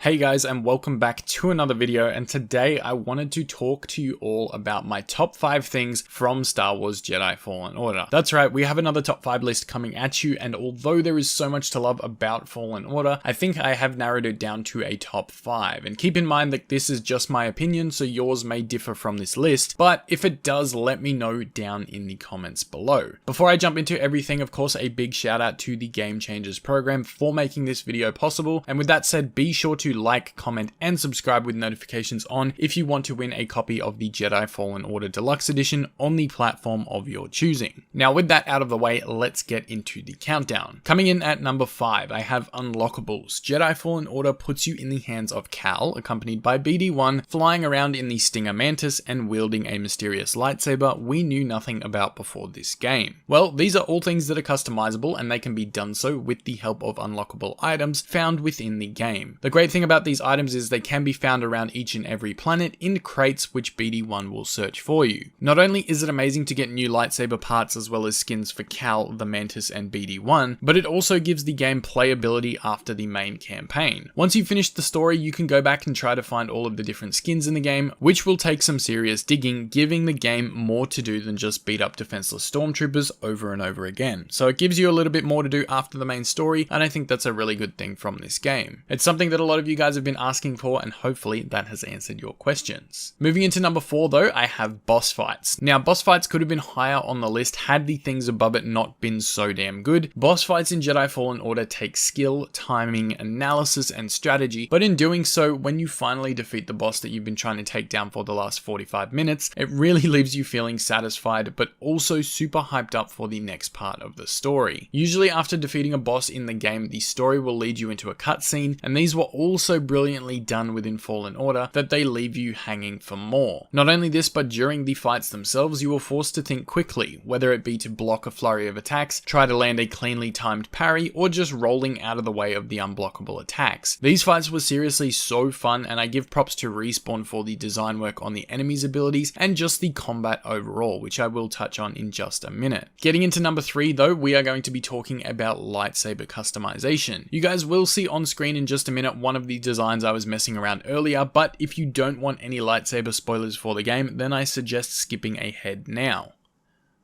Hey guys, and welcome back to another video, and today I wanted to talk to you all about my top 5 things from Star Wars Jedi Fallen Order. That's right, we have another top 5 list coming at you, and although there is so much to love about Fallen Order, I think I have narrowed it down to a top 5. And keep in mind that this is just my opinion, so yours may differ from this list, but if it does, let me know down in the comments below. Before I jump into everything, of course, a big shout out to the Game Changers program for making this video possible, and with that said, be sure to like, comment, and subscribe with notifications on if you want to win a copy of the Jedi Fallen Order Deluxe Edition on the platform of your choosing. Now, with that out of the way, let's get into the countdown. Coming in at number 5, I have Unlockables. Jedi Fallen Order puts you in the hands of Cal, accompanied by BD-1, flying around in the Stinger Mantis and wielding a mysterious lightsaber we knew nothing about before this game. Well, these are all things that are customizable, and they can be done so with the help of unlockable items found within the game. The great thing about these items is they can be found around each and every planet in crates which BD-1 will search for you. Not only is it amazing to get new lightsaber parts as well as skins for Cal, the Mantis, and BD-1, but it also gives the game playability after the main campaign. Once you've finished the story, you can go back and try to find all of the different skins in the game, which will take some serious digging, giving the game more to do than just beat up defenseless stormtroopers over and over again. So it gives you a little bit more to do after the main story, and I think that's a really good thing from this game. It's something that a lot of you guys have been asking for, and hopefully that has answered your questions. Moving into number 4 though, I have boss fights. Now, boss fights could have been higher on the list had the things above it not been so damn good. Boss fights in Jedi Fallen Order take skill, timing, analysis, and strategy, but in doing so, when you finally defeat the boss that you've been trying to take down for the last 45 minutes, it really leaves you feeling satisfied, but also super hyped up for the next part of the story. Usually after defeating a boss in the game, the story will lead you into a cutscene, and these were also brilliantly done within Fallen Order that they leave you hanging for more. Not only this, but during the fights themselves, you are forced to think quickly, whether it be to block a flurry of attacks, try to land a cleanly timed parry, or just rolling out of the way of the unblockable attacks. These fights were seriously so fun, and I give props to Respawn for the design work on the enemies' abilities and just the combat overall, which I will touch on in just a minute. Getting into number 3 though, we are going to be talking about lightsaber customization. You guys will see on screen in just a minute one of the designs I was messing around earlier, but if you don't want any lightsaber spoilers for the game, then I suggest skipping ahead now.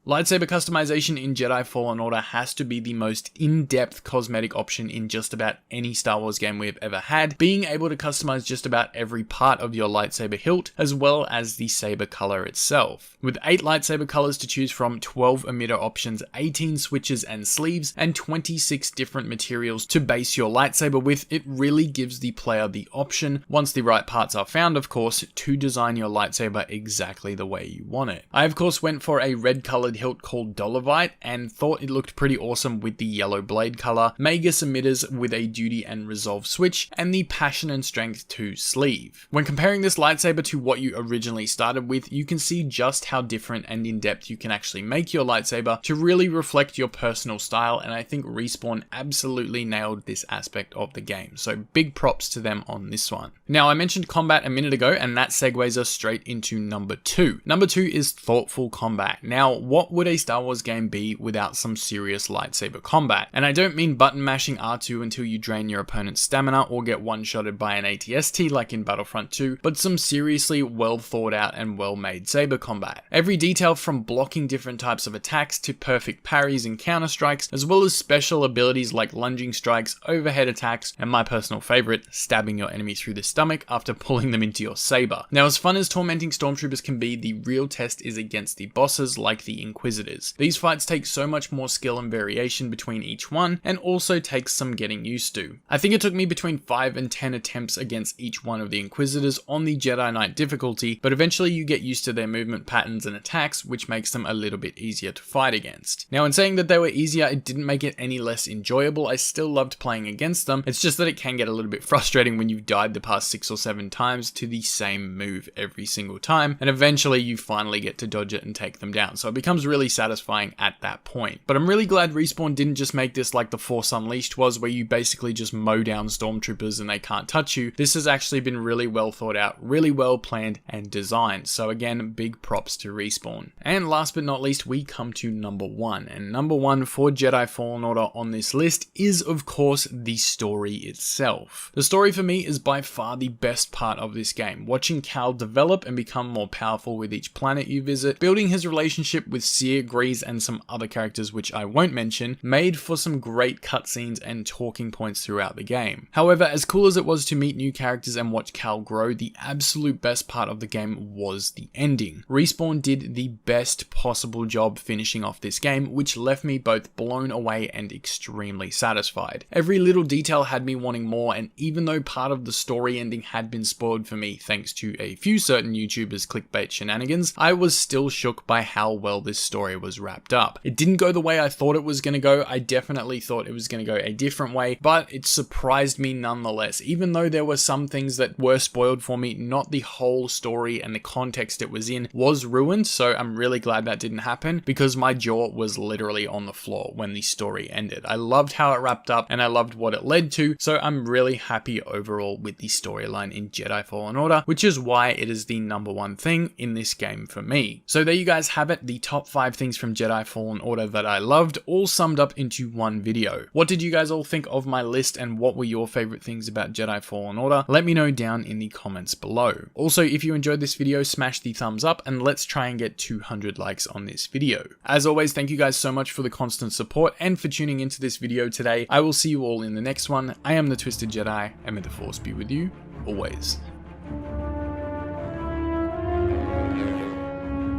Lightsaber customization in Jedi Fallen Order has to be the most in-depth cosmetic option in just about any Star Wars game we've ever had, being able to customize just about every part of your lightsaber hilt, as well as the saber color itself. With 8 lightsaber colors to choose from, 12 emitter options, 18 switches and sleeves, and 26 different materials to base your lightsaber with, it really gives the player the option, once the right parts are found of course, to design your lightsaber exactly the way you want it. I of course went for a red colored hilt called Dolomite and thought it looked pretty awesome with the yellow blade color, Magus emitters with a duty and resolve switch, and the passion and strength 2 sleeve. When comparing this lightsaber to what you originally started with, you can see just how different and in-depth you can actually make your lightsaber to really reflect your personal style, and I think Respawn absolutely nailed this aspect of the game, so big props to them on this one. Now, I mentioned combat a minute ago, and that segues us straight into number 2. Number 2 is thoughtful combat. Now, what would a Star Wars game be without some serious lightsaber combat? And I don't mean button mashing R2 until you drain your opponent's stamina or get one-shotted by an ATST like in Battlefront 2, but some seriously well thought out and well made saber combat. Every detail from blocking different types of attacks to perfect parries and counter strikes, as well as special abilities like lunging strikes, overhead attacks, and my personal favorite, stabbing your enemy through the stomach after pulling them into your saber. Now, as fun as tormenting stormtroopers can be, the real test is against the bosses like the Inquisitors. These fights take so much more skill and variation between each one, and also takes some getting used to. I think it took me between 5 and 10 attempts against each one of the Inquisitors on the Jedi Knight difficulty, but eventually you get used to their movement patterns and attacks, which makes them a little bit easier to fight against. Now, in saying that they were easier, it didn't make it any less enjoyable. I still loved playing against them. It's just that it can get a little bit frustrating when you've died the past 6 or 7 times to the same move every single time, and eventually you finally get to dodge it and take them down. So it becomes was really satisfying at that point. But I'm really glad Respawn didn't just make this like The Force Unleashed was, where you basically just mow down stormtroopers and they can't touch you. This has actually been really well thought out, really well planned and designed. So again, big props to Respawn. And last but not least, we come to number one. And number one for Jedi Fallen Order on this list is, of course, the story itself. The story for me is by far the best part of this game. Watching Cal develop and become more powerful with each planet you visit, building his relationship with Seer, Grease, and some other characters which I won't mention, made for some great cutscenes and talking points throughout the game. However, as cool as it was to meet new characters and watch Cal grow, the absolute best part of the game was the ending. Respawn did the best possible job finishing off this game, which left me both blown away and extremely satisfied. Every little detail had me wanting more, and even though part of the story ending had been spoiled for me thanks to a few certain YouTubers' clickbait shenanigans, I was still shook by how well this story was wrapped up. It didn't go the way I thought it was going to go. I definitely thought it was going to go a different way, but it surprised me nonetheless. Even though there were some things that were spoiled for me, not the whole story and the context it was in was ruined, so I'm really glad that didn't happen, because my jaw was literally on the floor when the story ended. I loved how it wrapped up and I loved what it led to, so I'm really happy overall with the storyline in Jedi Fallen Order, which is why it is the number one thing in this game for me. So there you guys have it, the top 5 things from Jedi Fallen Order that I loved, all summed up into one video. What did you guys all think of my list, and what were your favorite things about Jedi Fallen Order? Let me know down in the comments below. Also, if you enjoyed this video, smash the thumbs up and let's try and get 200 likes on this video. As always, thank you guys so much for the constant support and for tuning into this video today. I will see you all in the next one. I am the Twisted Jedi, and may the Force be with you always.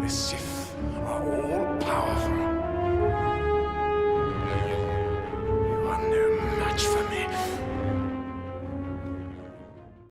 The Sith